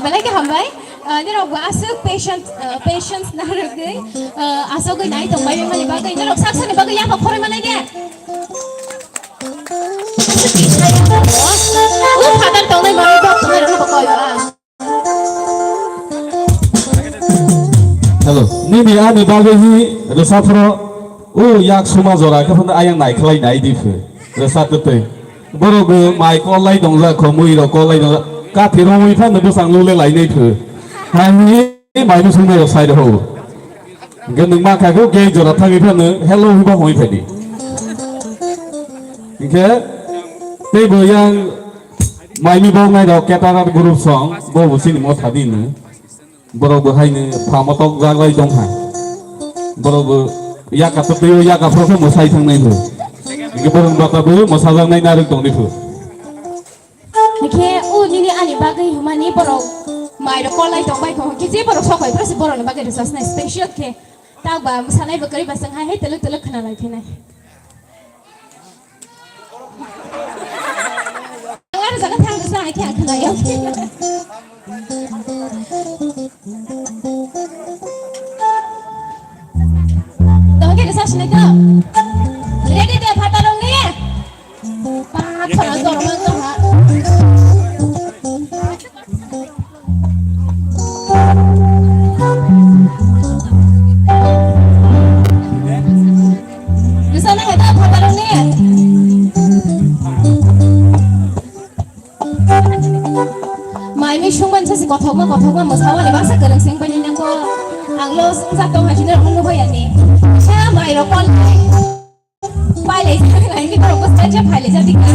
Balai ke hambai, ni rok asuk patience na rugi, asuk gay naik tong bayi mana bagai, ni rok saksa ni bagai yang pakor mana dia? Father tong ni bagai bok tong ni rok pakor ya. Hello, ni dia ni bagai ni resafro, yak suma zora, kapan ayang naik kelai naik di fu, resat tu, baru gue mai kolai dong za, komui ro kolai dong za. Kati romoi fan tu sang lule lai nei tu, hani mai tu semua osai dah ho. Gendeng mak aku gay jorat thagi fan hello hiba hoi tadi. Oke, tapi yang mai ni bau ngai dah kataran guru song, bau busin mau tadi ni, baru berhai ni pamatok jagai dong ha, baru ya kata tu ya kata tu masai thang nei tu, ini baru bapa tu masai ngai narik dong ni tu. Oke, ni ani bagai humani borok, mai ro kolai tong bai ko, kisi borok sokai terus borok ni bagai resource na special ke, tak ba misalnya berkari basang hai teluk kena lagi na. Awak sangat thang besar hai kena ya. Tong ke resource ni tu, ready dia patalong ni ya. Pat orang dorong tu ha. Kothok ma masawa ni basa kereng sing pani nang ko anglo sa tong ha jinor mong hoya ni sa mai ro kon pai le lai ni ko ko sa ja pai le ja dikka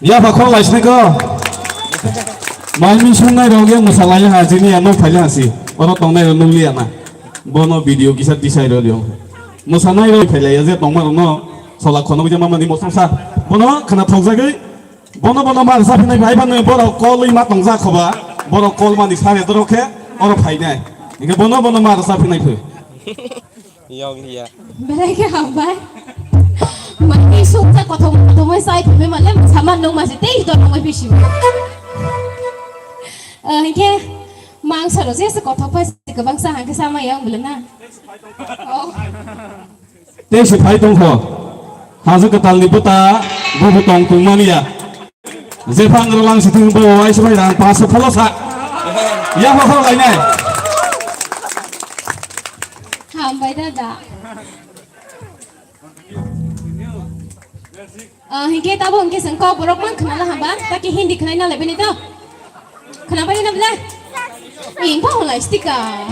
Ya Pak Kong lain ko. Main sungai dong yang masalah yang haji ni anu file hasi. Orang tong nai nung liat na. Bono video kisah disai dong. Masalah itu file ya je tong mar no. Soalnya kono bisa mama di mosong sa. Bono kena thok jagai. Bono mar sa pinai bai pan bono call lima tong za khoba. Bono call man di sare doro ke. Orang file nai. Ini bono mar sa pinai phu. Yang dia. Mereka hambai. Mati suka kau mai sai tu memang lem sama nong masih teh itu nong mai bisi. Ini mangsa rosi sekotong pas kebangsa hangke sama yang belum na. Oh. Teh sepai tong ho. Hasil ketal ni puta, bubu tong tung mania. Jepang gelang situng bawa sepai dan pas sepuluh. Ya Pak Kong lainnya. Hambai dah. Hingga tahu hingga sengkau borok man kenal hamba, tapi Hindi kenal nak lebih ni tu. Kenapa ni nak belah? Ini pun lah istika.